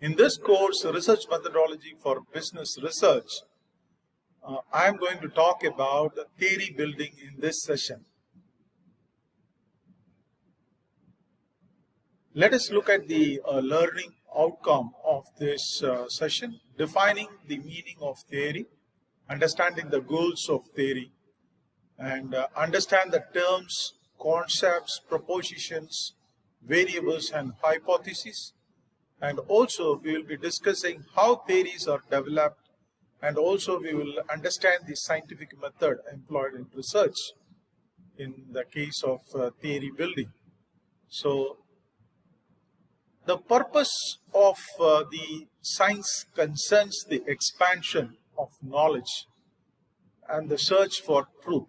In this course, Research Methodology for Business Research, I am going to talk about theory building in this session. Let us look at the learning outcome of this session, defining the meaning of theory, understanding the goals of theory, and understand the terms, concepts, propositions, variables, and hypotheses. And also we will be discussing how theories are developed, and also we will understand the scientific method employed in research in the case of theory building. So the purpose of the science concerns the expansion of knowledge and the search for truth.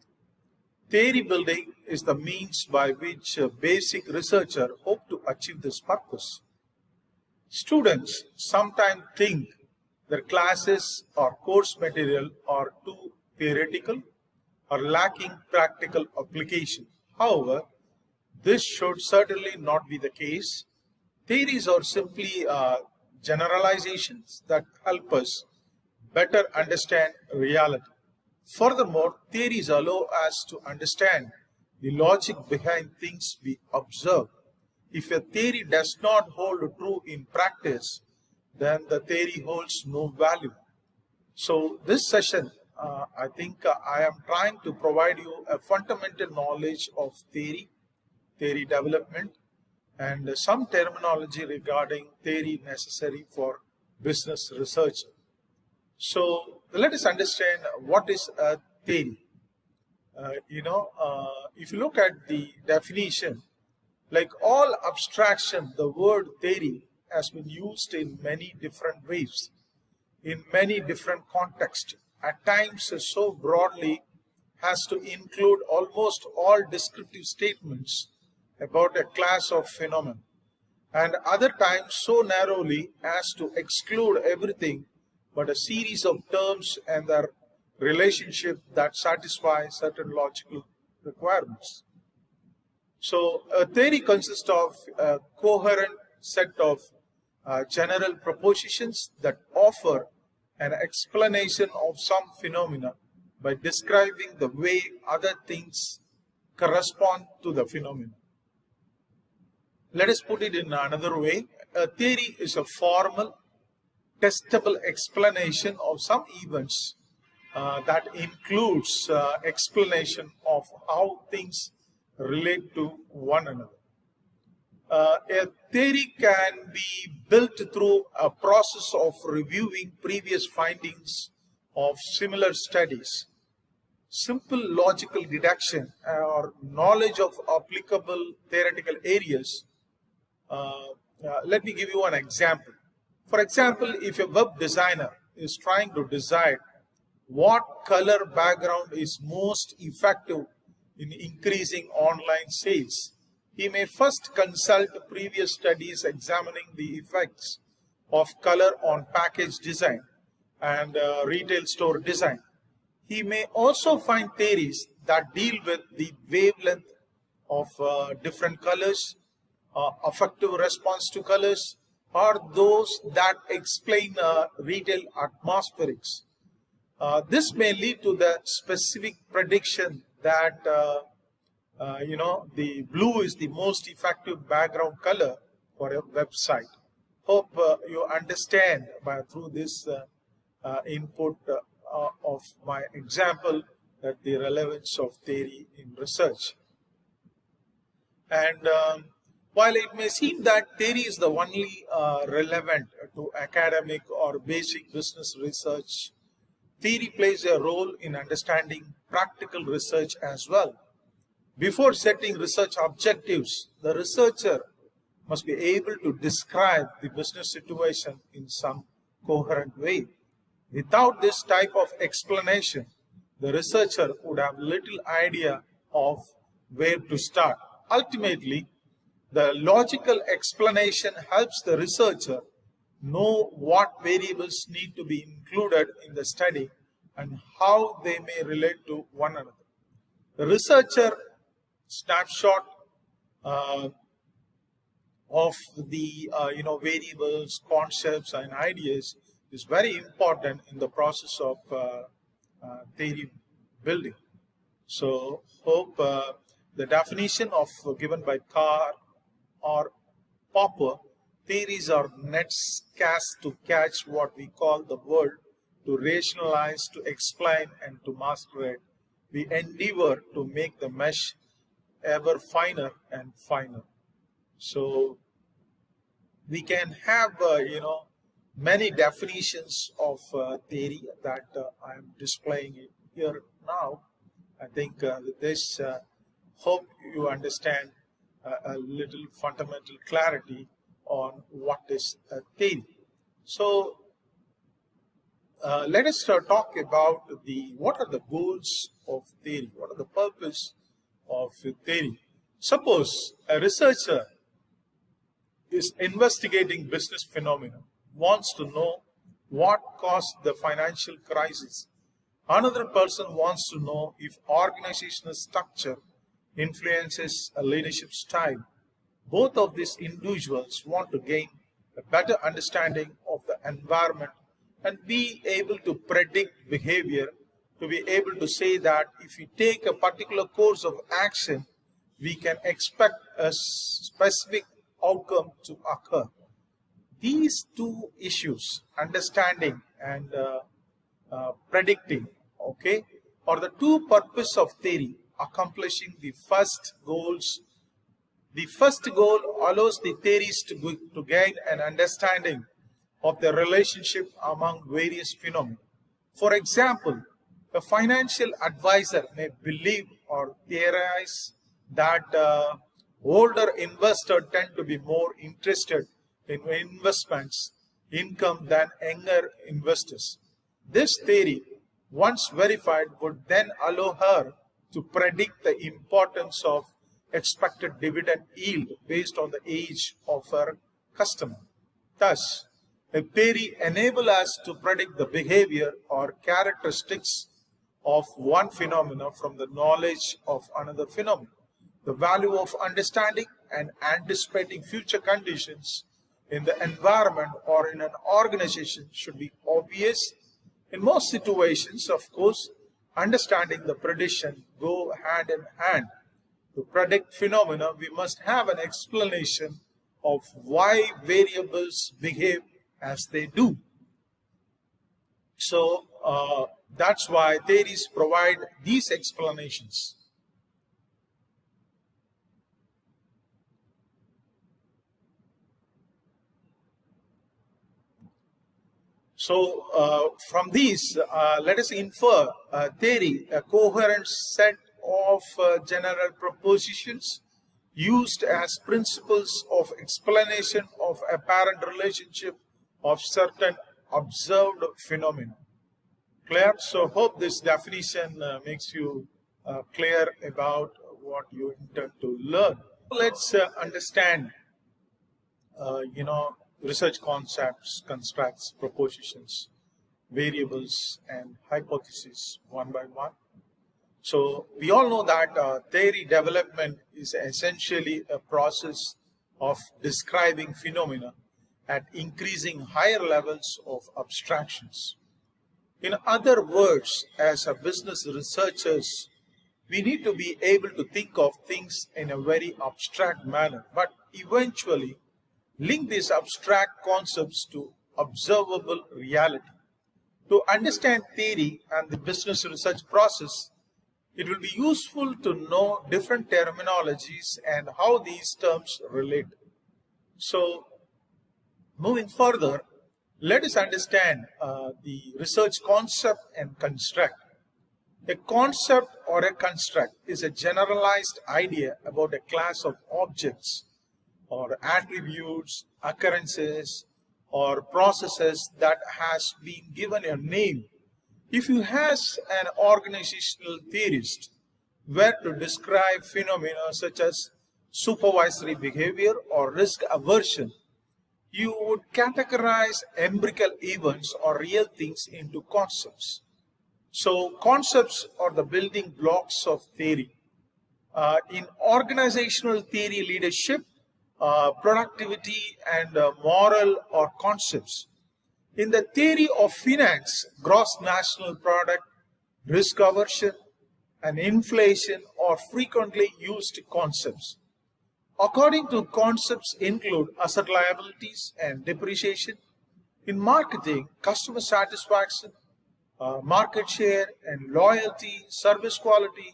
Theory building is the means by which a basic researcher hope to achieve this purpose. Students sometimes think their classes or course material are too theoretical or lacking practical application. However, this should certainly not be the case. Theories are simply generalizations that help us better understand reality. Furthermore, theories allow us to understand the logic behind things we observe. If a theory does not hold true in practice, then the theory holds no value. So this session, I think I am trying to provide you a fundamental knowledge of theory development, and some terminology regarding theory necessary for business research. So let us understand what is a theory. If you look at the definition, like all abstraction, the word theory has been used in many different ways, in many different contexts, at times so broadly as to include almost all descriptive statements about a class of phenomena, and other times so narrowly as to exclude everything but a series of terms and their relationship that satisfy certain logical requirements. So a theory consists of a coherent set of general propositions that offer an explanation of some phenomena by describing the way other things correspond to the phenomena. Let us put it in another way. A theory is a formal, testable explanation of some events that includes explanation of how things relate to one another. A theory can be built through a process of reviewing previous findings of similar studies, simple logical deduction, or knowledge of applicable theoretical areas. Let me give you an example. For example, if a web designer is trying to decide what color background is most effective in increasing online sales, he may first consult previous studies examining the effects of color on package design and retail store design. He may also find theories that deal with the wavelength of different colors, affective response to colors, or those that explain retail atmospherics. This may lead to the specific prediction that the blue is the most effective background color for a website. Hope you understand through this input of my example that the relevance of theory in research. And while it may seem that theory is the only relevant to academic or basic business research, theory plays a role in understanding practical research as well. Before setting research objectives, the researcher must be able to describe the business situation in some coherent way. Without this type of explanation, the researcher would have little idea of where to start. Ultimately, the logical explanation helps the researcher know what variables need to be included in the study and how they may relate to one another. The researcher snapshot of the variables, concepts, and ideas is very important in the process of theory building. So hope the definition of given by Carr or Popper, theories are nets cast to catch what we call the world, to rationalize, to explain, and to master it. We endeavor to make the mesh ever finer and finer. So we can have many definitions of theory that I am displaying it here now. I think with this, hope you understand a little fundamental clarity on what is a theory. So let us talk about what are the goals of theory, what are the purpose of theory. Suppose a researcher is investigating business phenomena, wants to know what caused the financial crisis. Another person wants to know if organizational structure influences a leadership style. Both of these individuals want to gain a better understanding of the environment and be able to predict behavior, to be able to say that if we take a particular course of action, we can expect a specific outcome to occur. These two issues, understanding and predicting, okay, are the two purposes of theory, accomplishing the first goals. The first goal allows the theorist to gain an understanding of the relationship among various phenomena. For example, a financial advisor may believe or theorize that older investors tend to be more interested in investments income than younger investors. This theory, once verified, would then allow her to predict the importance of expected dividend yield based on the age of her customer. Thus, a theory enables us to predict the behavior or characteristics of one phenomenon from the knowledge of another phenomenon. The value of understanding and anticipating future conditions in the environment or in an organization should be obvious. In most situations, of course, understanding the prediction go hand in hand. To predict phenomena, we must have an explanation of why variables behave as they do. So that's why theories provide these explanations. So from these, let us infer theory, a coherent set of general propositions used as principles of explanation of apparent relationship of certain observed phenomena. Clear? So hope this definition makes you clear about what you intend to learn. Let's understand, research concepts, constructs, propositions, variables, and hypotheses one by one. So we all know that theory development is essentially a process of describing phenomena at increasing higher levels of abstractions. In other words, as a business researchers, we need to be able to think of things in a very abstract manner, but eventually link these abstract concepts to observable reality. To understand theory and the business research process, it will be useful to know different terminologies and how these terms relate. So, moving further, let us understand the research concept and construct. A concept or a construct is a generalized idea about a class of objects or attributes, occurrences, or processes that has been given a name. If you as an organizational theorist were to describe phenomena such as supervisory behavior or risk aversion, you would categorize empirical events or real things into concepts. So concepts are the building blocks of theory. In organizational theory leadership, productivity, and moral or concepts. In the theory of finance, gross national product, risk aversion, and inflation are frequently used concepts. According to concepts include asset liabilities and depreciation. In marketing, customer satisfaction, market share, and loyalty, service quality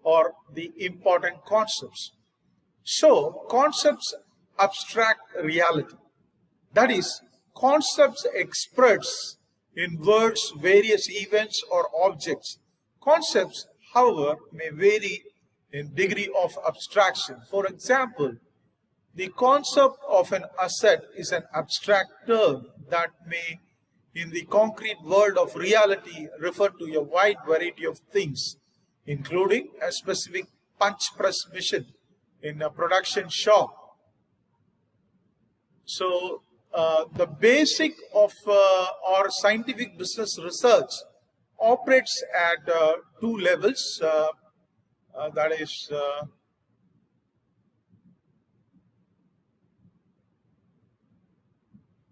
are the important concepts. So, concepts abstract reality. That is, concepts express in words various events or objects. Concepts, however, may vary in degree of abstraction. For example, the concept of an asset is an abstract term that may, in the concrete world of reality, refer to a wide variety of things, including a specific punch press machine in a production shop. So, the basic of our scientific business research operates at two levels. That is,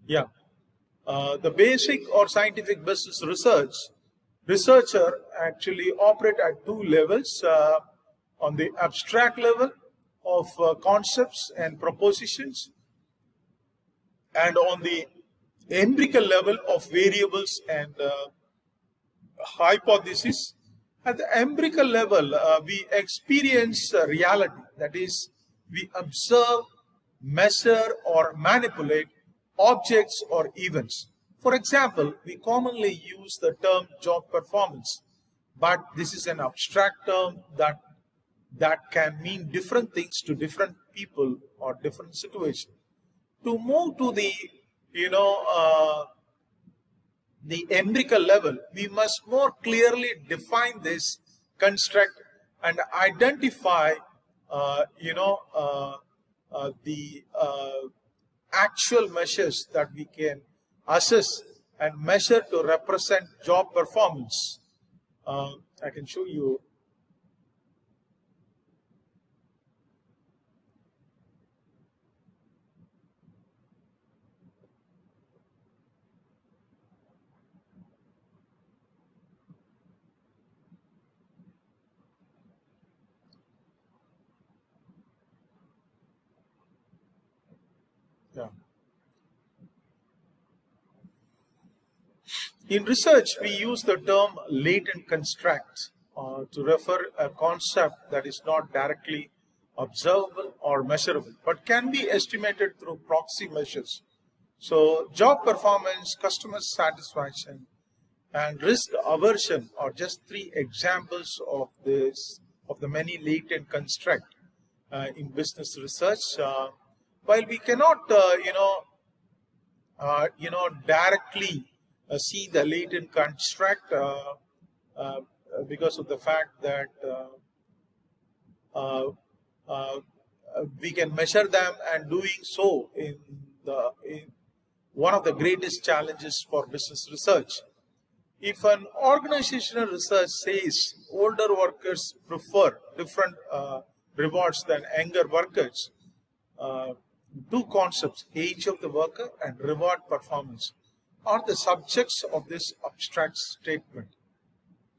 yeah, the basic or scientific business researcher actually operate at two levels. On the abstract level of concepts and propositions, and on the empirical level of variables and hypotheses. At the empirical level, we experience reality, that is, we observe, measure, or manipulate objects or events. For example, we commonly use the term job performance, but this is an abstract term that can mean different things to different people or different situations. To move to the the empirical level, we must more clearly define this construct and identify the actual measures that we can assess and measure to represent job performance. I can show you. Yeah. In research, we use the term latent construct to refer a concept that is not directly observable or measurable, but can be estimated through proxy measures. So, job performance, customer satisfaction, and risk aversion are just three examples of the many latent construct in business research. While we cannot, directly see the latent construct because of the fact that uh, uh, we can measure them, and doing so in one of the greatest challenges for business research. If an organizational research says older workers prefer different rewards than younger workers, uh, two concepts, age of the worker and reward performance, are the subjects of this abstract statement.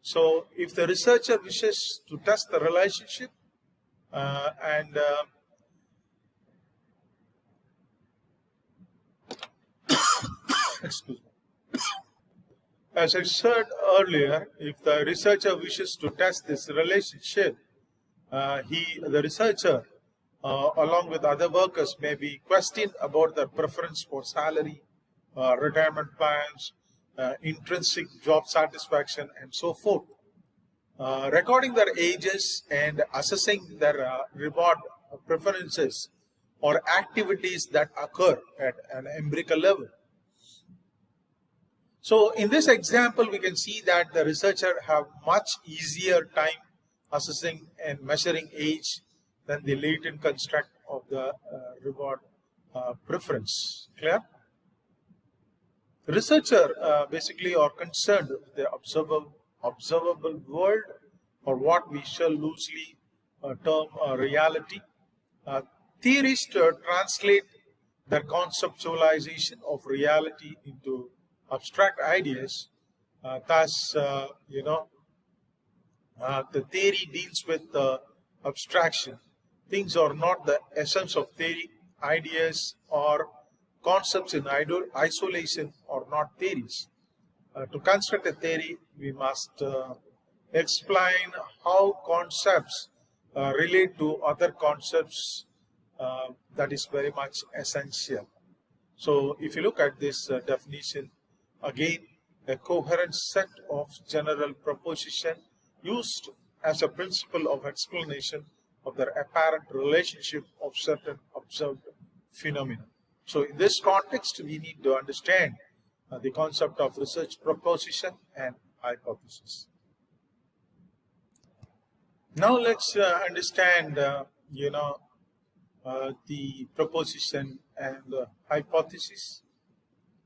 So, if the researcher wishes to test the relationship and excuse me. As I said earlier, if the researcher wishes to test this relationship, the researcher, along with other workers, may be questioned about their preference for salary, retirement plans, intrinsic job satisfaction, and so forth. Recording their ages and assessing their reward preferences or activities that occur at an empirical level. So in this example, we can see that the researcher have much easier time assessing and measuring age than the latent construct of the reward preference. Clear? Researcher basically are concerned with the observable world, or what we shall loosely term reality. Theories translate their conceptualization of reality into abstract ideas. The theory deals with abstraction. Things are not the essence of theory. Ideas or concepts in isolation are not theories. To construct a theory, we must explain how concepts relate to other concepts. That is very much essential. So, if you look at this definition, again, a coherent set of general proposition used as a principle of explanation of the apparent relationship of certain observed phenomena. So, in this context, we need to understand the concept of research proposition and hypothesis. Now, let's understand, the proposition and hypothesis.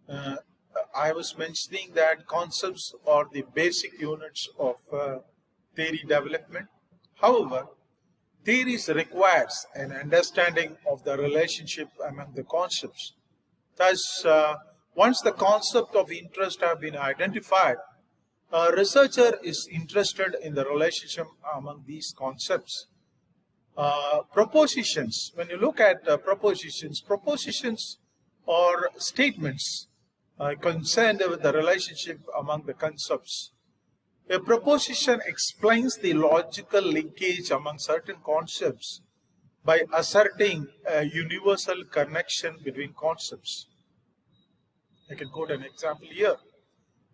Uh, I was mentioning that concepts are the basic units of theory development. However, theories requires an understanding of the relationship among the concepts. Thus, once the concept of interest have been identified, a researcher is interested in the relationship among these concepts. Propositions, when you look at propositions are statements concerned with the relationship among the concepts. A proposition explains the logical linkage among certain concepts by asserting a universal connection between concepts. I can quote an example here.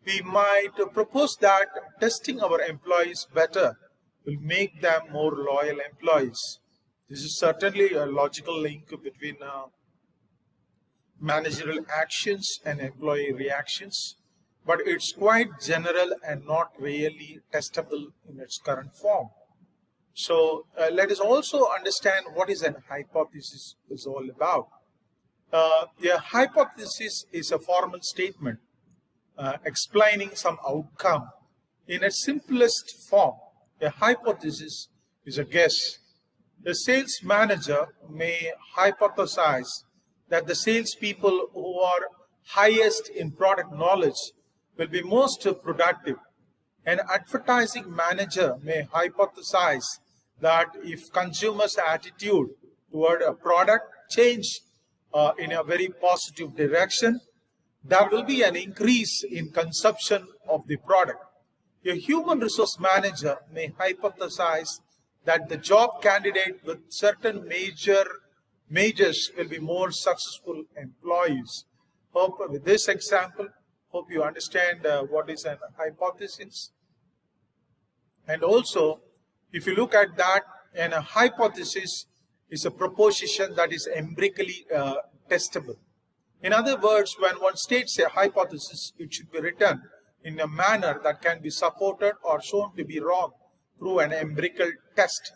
We might propose that testing our employees better will make them more loyal employees. This is certainly a logical link between managerial actions and employee reactions, but it's quite general and not really testable in its current form. So let us also understand what is an hypothesis is all about. A hypothesis is a formal statement explaining some outcome. In its simplest form, a hypothesis is a guess. The sales manager may hypothesize that the salespeople who are highest in product knowledge will be most productive. An advertising manager may hypothesize that if consumers' attitude toward a product change in a very positive direction, there will be an increase in consumption of the product. A human resource manager may hypothesize that the job candidate with certain majors will be more successful employees. Hope with this example, hope you understand what is an hypothesis. And also, if you look at that, and a hypothesis is a proposition that is empirically testable. In other words, when one states a hypothesis, it should be written in a manner that can be supported or shown to be wrong through an empirical test.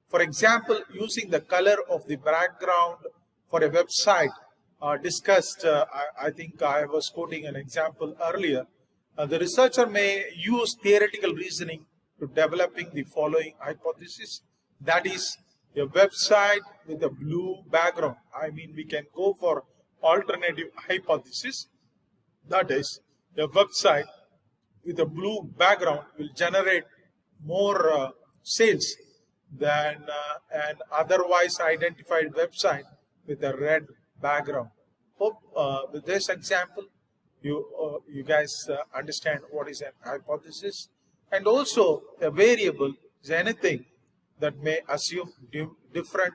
For example, using the color of the background for a website discussed, I think I was quoting an example earlier. The researcher may use theoretical reasoning to developing the following hypothesis. That is, a website with a blue background. I mean, we can go for alternative hypothesis. That is, a website with a blue background will generate more sales than an otherwise identified website with a red background. Hope with this example you guys understand what is an hypothesis. And also, a variable is anything that may assume different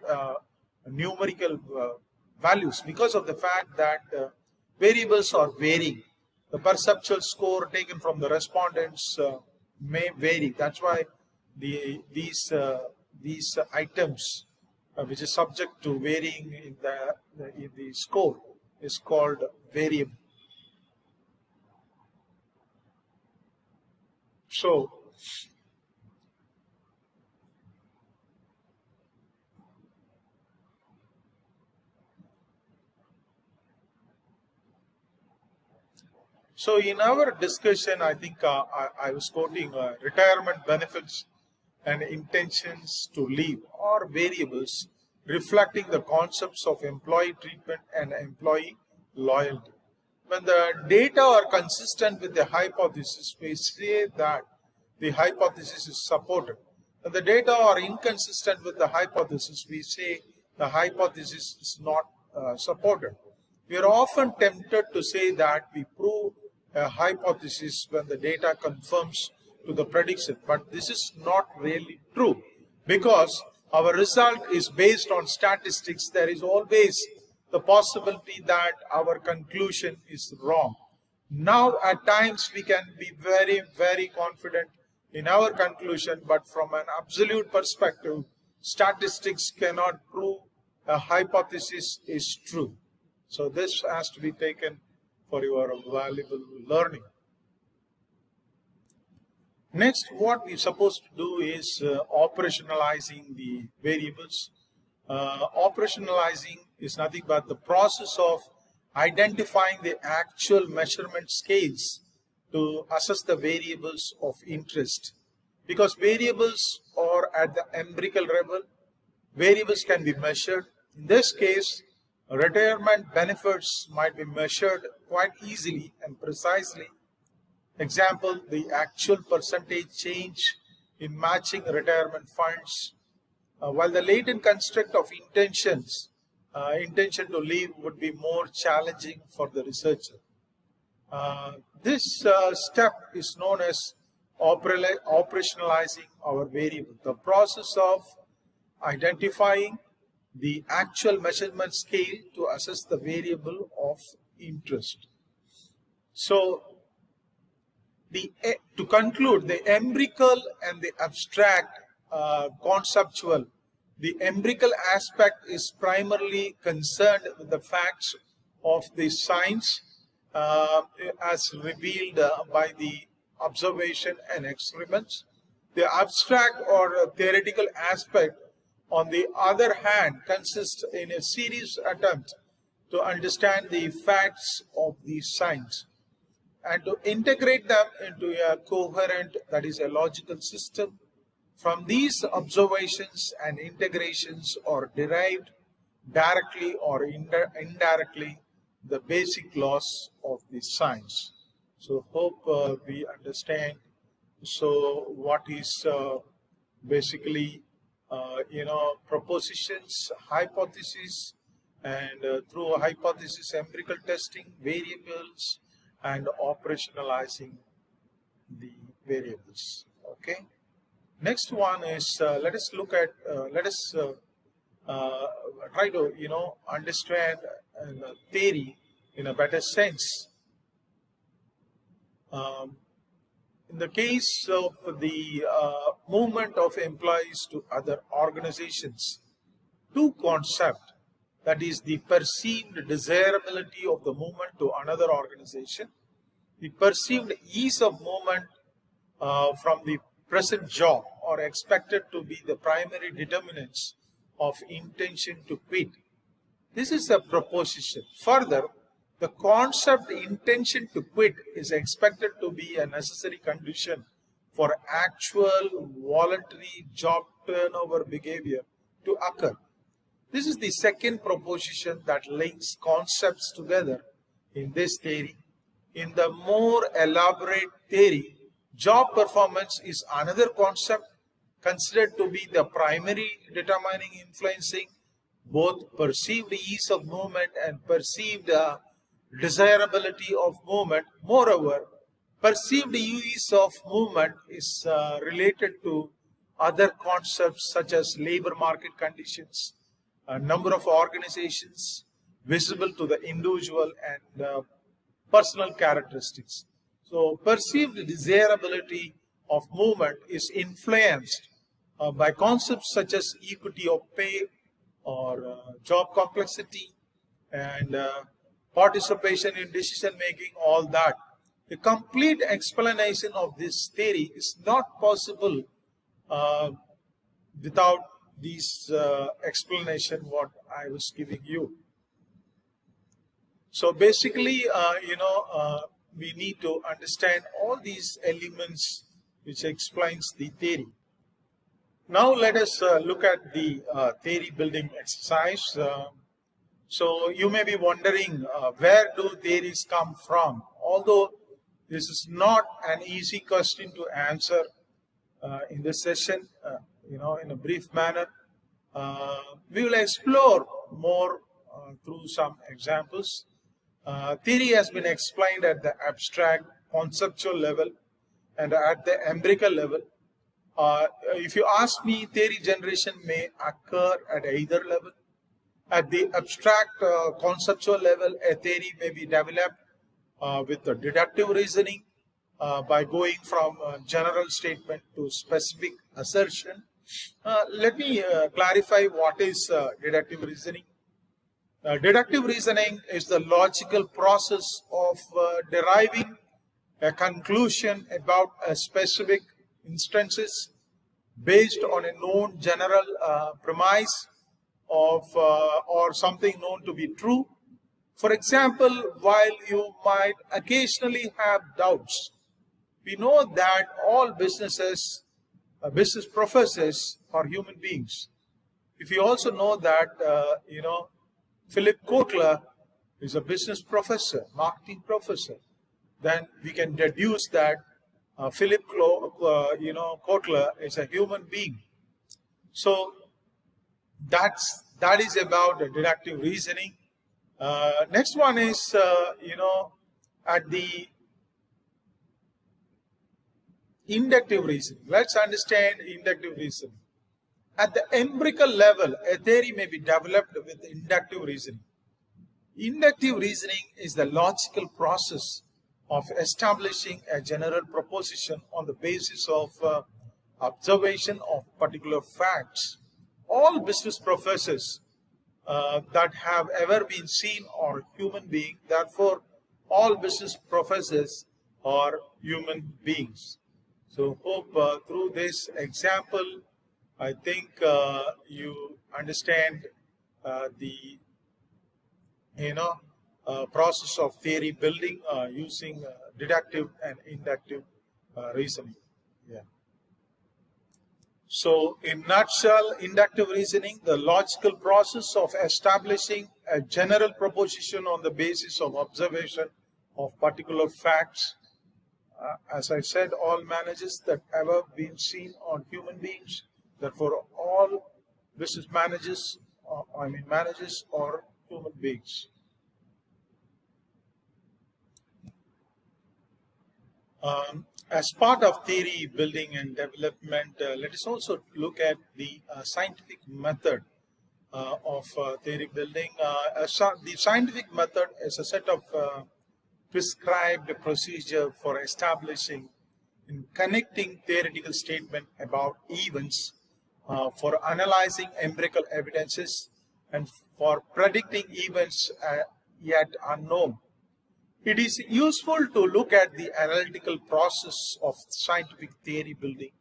numerical values because of the fact that variables are varying. The perceptual score taken from the respondents may vary. That's why these items, which is subject to varying in the score, is called variable. So in our discussion, I think I was quoting retirement benefits and intentions to leave are variables reflecting the concepts of employee treatment and employee loyalty. When the data are consistent with the hypothesis, we say that the hypothesis is supported. When the data are inconsistent with the hypothesis, we say the hypothesis is not supported. We are often tempted to say that we prove a hypothesis when the data confirms to the prediction, but this is not really true because our result is based on statistics. There is always the possibility that our conclusion is wrong. Now, at times, we can be very, very confident in our conclusion, but from an absolute perspective, statistics cannot prove a hypothesis is true. So this has to be taken for your valuable learning. Next, what we're supposed to do is operationalizing the variables. Operationalizing is nothing but the process of identifying the actual measurement scales to assess the variables of interest. Because variables are at the empirical level, variables can be measured. In this case, retirement benefits might be measured quite easily and precisely. Example, the actual percentage change in matching retirement funds, while the latent construct of intention to leave would be more challenging for the researcher. This step is known as operationalizing our variable, the process of identifying the actual measurement scale to assess the variable of interest. So, to conclude, the empirical and the abstract conceptual, the empirical aspect is primarily concerned with the facts of the science as revealed by the observation and experiments. The abstract or theoretical aspect, on the other hand, consists in a serious attempt to understand the facts of the science and to integrate them into a coherent, that is a logical system. From these observations and integrations are derived directly or indirectly the basic laws of the science. So hope we understand. So what is basically propositions, hypothesis, and through hypothesis empirical testing, variables, and operationalizing the variables. Okay. Next one is let us look at try to understand theory in a better sense. In the case of the movement of employees to other organizations, two concepts, that is the perceived desirability of the movement to another organization, the perceived ease of movement from the present job, are expected to be the primary determinants of intention to quit. This is a proposition. Further, the concept intention to quit is expected to be a necessary condition for actual voluntary job turnover behavior to occur. This is the second proposition that links concepts together in this theory. In the more elaborate theory, job performance is another concept considered to be the primary determining influencing both perceived ease of movement and perceived desirability of movement. Moreover, perceived ease of movement is related to other concepts such as labor market conditions, number of organizations visible to the individual, and personal characteristics. So perceived desirability of movement is influenced by concepts such as equity of pay or job complexity and participation in decision making, all that. The complete explanation of this theory is not possible without this explanation what I was giving you. So basically, we need to understand all these elements which explains the theory. Now let us look at the theory building exercise. So you may be wondering where do theories come from? Although this is not an easy question to answer in this session, in a brief manner, we will explore more through some examples. Theory has been explained at the abstract, conceptual level and at the empirical level. If you ask me, theory generation may occur at either level. At the abstract conceptual level, a theory may be developed with the deductive reasoning by going from general statement to specific assertion. Let me clarify what is deductive reasoning. Deductive reasoning is the logical process of deriving a conclusion about a specific instances based on a known general premise of or something known to be true. For example, while you might occasionally have doubts, we know that all business professors are human beings. If you also know that, Philip Kotler is a business professor, marketing professor, then we can deduce that Philip Kotler is a human being. So that is about deductive reasoning. Next one is, at the inductive reasoning. Let's understand inductive reasoning. At the empirical level, a theory may be developed with inductive reasoning. Inductive reasoning is the logical process of establishing a general proposition on the basis of observation of particular facts. All business professors that have ever been seen are human beings. Therefore, all business professors are human beings. So, hope through this example, I think you understand the process of theory building using deductive and inductive reasoning. Yeah. So, in nutshell, inductive reasoning, the logical process of establishing a general proposition on the basis of observation of particular facts. As I said, all managers that ever been seen on human beings. Therefore, all business managers are human beings. As part of theory building and development, let us also look at the scientific method of theory building. The scientific method is a set of prescribed procedure for establishing and connecting theoretical statement about events, for analyzing empirical evidences, and for predicting events yet unknown. It is useful to look at the analytical process of scientific theory building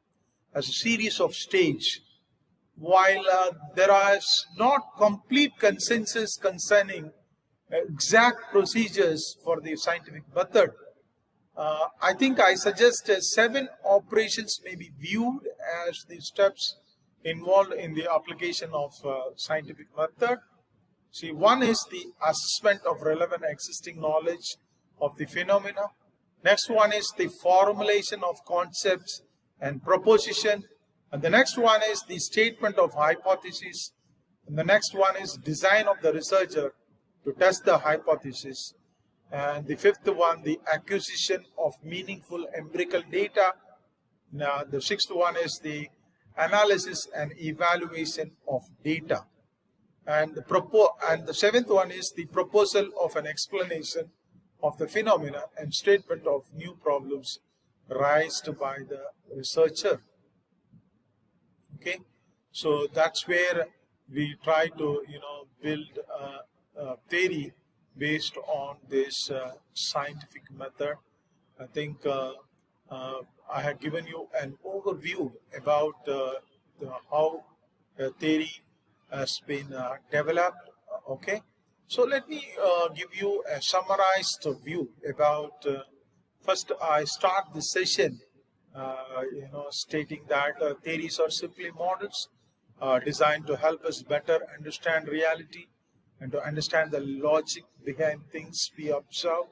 as a series of stages. While there is not complete consensus concerning exact procedures for the scientific method, I think I suggest 7 operations may be viewed as the steps involved in the application of scientific method. See, one is the assessment of relevant existing knowledge of the phenomena. Next one is the formulation of concepts and proposition. And the next one is the statement of hypothesis. And the next one is design of the researcher to test the hypothesis. And the fifth one, the acquisition of meaningful empirical data. Now, the sixth one is the analysis and evaluation of data. And the seventh one is the proposal of an explanation of the phenomena and statement of new problems raised by the researcher. Okay, so that's where we try to build a theory based on this scientific method. I think I had given you an overview about how theory has been developed. Okay, so let me give you a summarized view about. First, I start the session stating that theories are simply models designed to help us better understand reality and to understand the logic behind things we observe.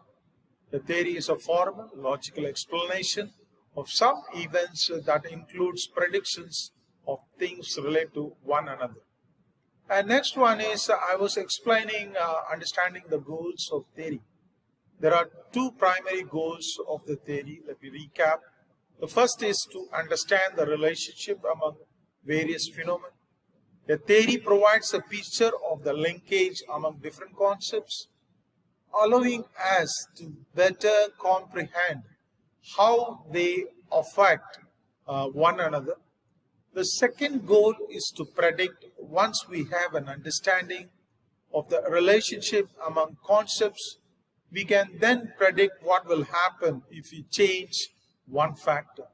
The theory is a formal, logical explanation of some events that includes predictions of things related to one another. And next one is I was explaining understanding the goals of theory. There are two primary goals of the theory. Let me recap. The first is to understand the relationship among various phenomena. The theory provides a picture of the linkage among different concepts, allowing us to better comprehend how they affect one another. The second goal is to predict. Once we have an understanding of the relationship among concepts, we can then predict what will happen if we change one factor.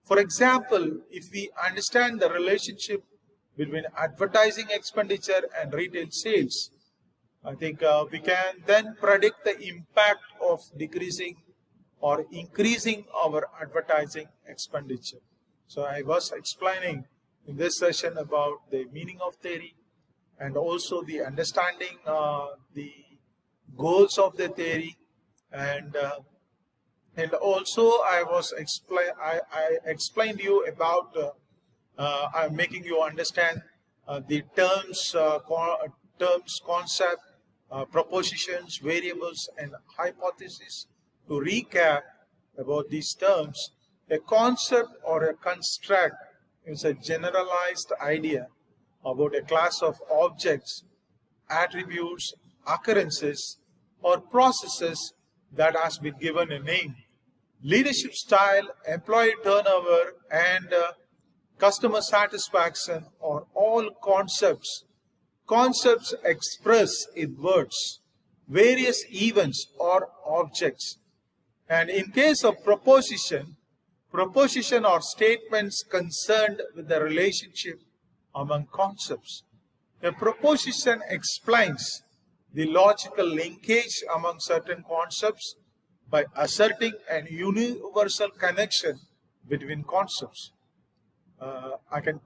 For example, if we understand the relationship between advertising expenditure and retail sales, I think we can then predict the impact of decreasing or increasing our advertising expenditure. So I was explaining in this session about the meaning of theory and also the understanding the goals of the theory, and also I explained you about I'm making you understand the terms, concept, propositions, variables, and hypotheses. To recap about these terms, a concept or a construct is a generalized idea about a class of objects, attributes, occurrences, or processes that has been given a name. Leadership style, employee turnover, and customer satisfaction are all concepts. Concepts express in words various events or objects. And in case of proposition are statements concerned with the relationship among concepts. A proposition explains the logical linkage among certain concepts by asserting an universal connection between concepts. We can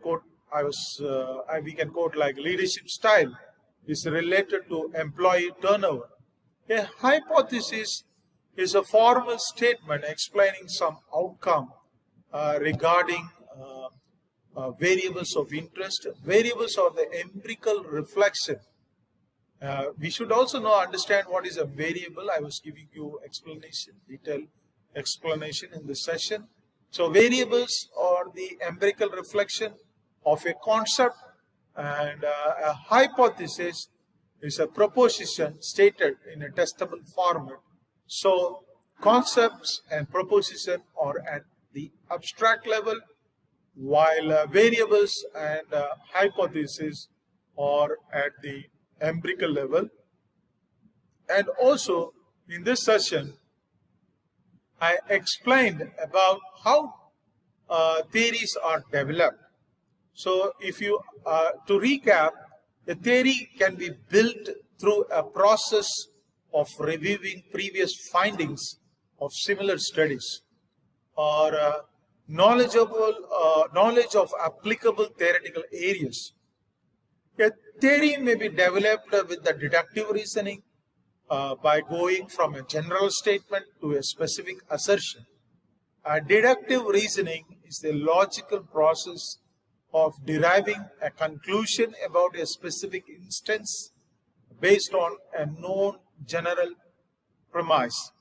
quote like leadership style is related to employee turnover. A hypothesis is a formal statement explaining some outcome regarding variables of interest. Variables are the empirical reflection. We should also understand what is a variable. I was giving you detailed explanation in this session. So variables are the empirical reflection of a concept, and a hypothesis is a proposition stated in a testable format. So concepts and proposition are at the abstract level, while variables and hypotheses are at the empirical level. And also in this session I explained about how theories are developed. So if you to recap, a theory can be built through a process of reviewing previous findings of similar studies, or knowledge of applicable theoretical areas. A theory may be developed with the deductive reasoning by going from a general statement to a specific assertion. Deductive reasoning is the logical process of deriving a conclusion about a specific instance based on a known general premise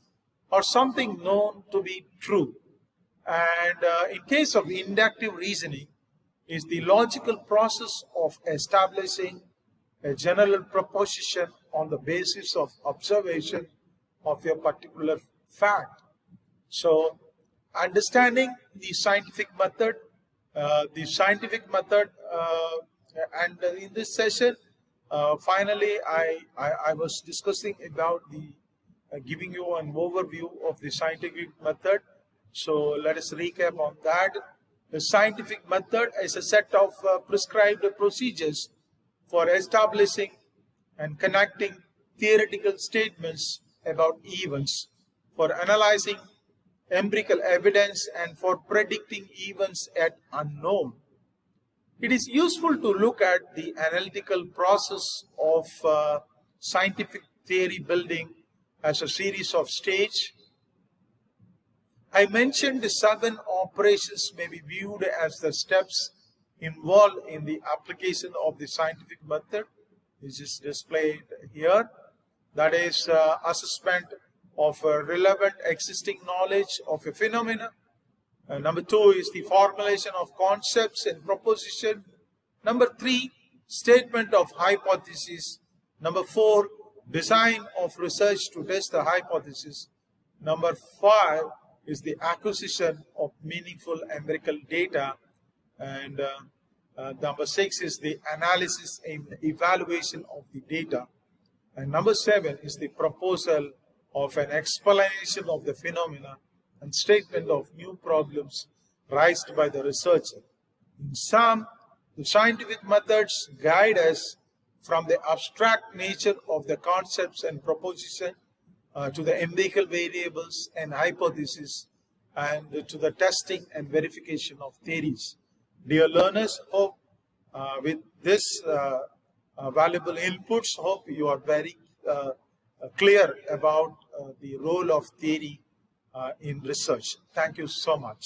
or something known to be true. And in case of inductive reasoning, is the logical process of establishing a general proposition on the basis of observation of a particular fact. So, understanding the scientific method, and in this session, finally, I was discussing about the giving you an overview of the scientific method. So let us recap on that. The scientific method is a set of prescribed procedures for establishing and connecting theoretical statements about events, for analyzing empirical evidence and for predicting events yet unknown. It is useful to look at the analytical process of scientific theory building as a series of stages. I mentioned the 7 operations may be viewed as the steps involved in the application of the scientific method. This is displayed here. That is assessment of relevant existing knowledge of a phenomenon. Number 2 is the formulation of concepts and proposition. Number 3, statement of hypothesis. Number 4, design of research to test the hypothesis. Number 5 is the acquisition of meaningful empirical data. And number 6 is the analysis and evaluation of the data. And number 7 is the proposal of an explanation of the phenomena and statement of new problems raised by the researcher. In sum, the scientific methods guide us from the abstract nature of the concepts and proposition to the empirical variables and hypotheses, and to the testing and verification of theories. Dear learners, hope with this valuable inputs, hope you are very clear about the role of theory in research. Thank you so much.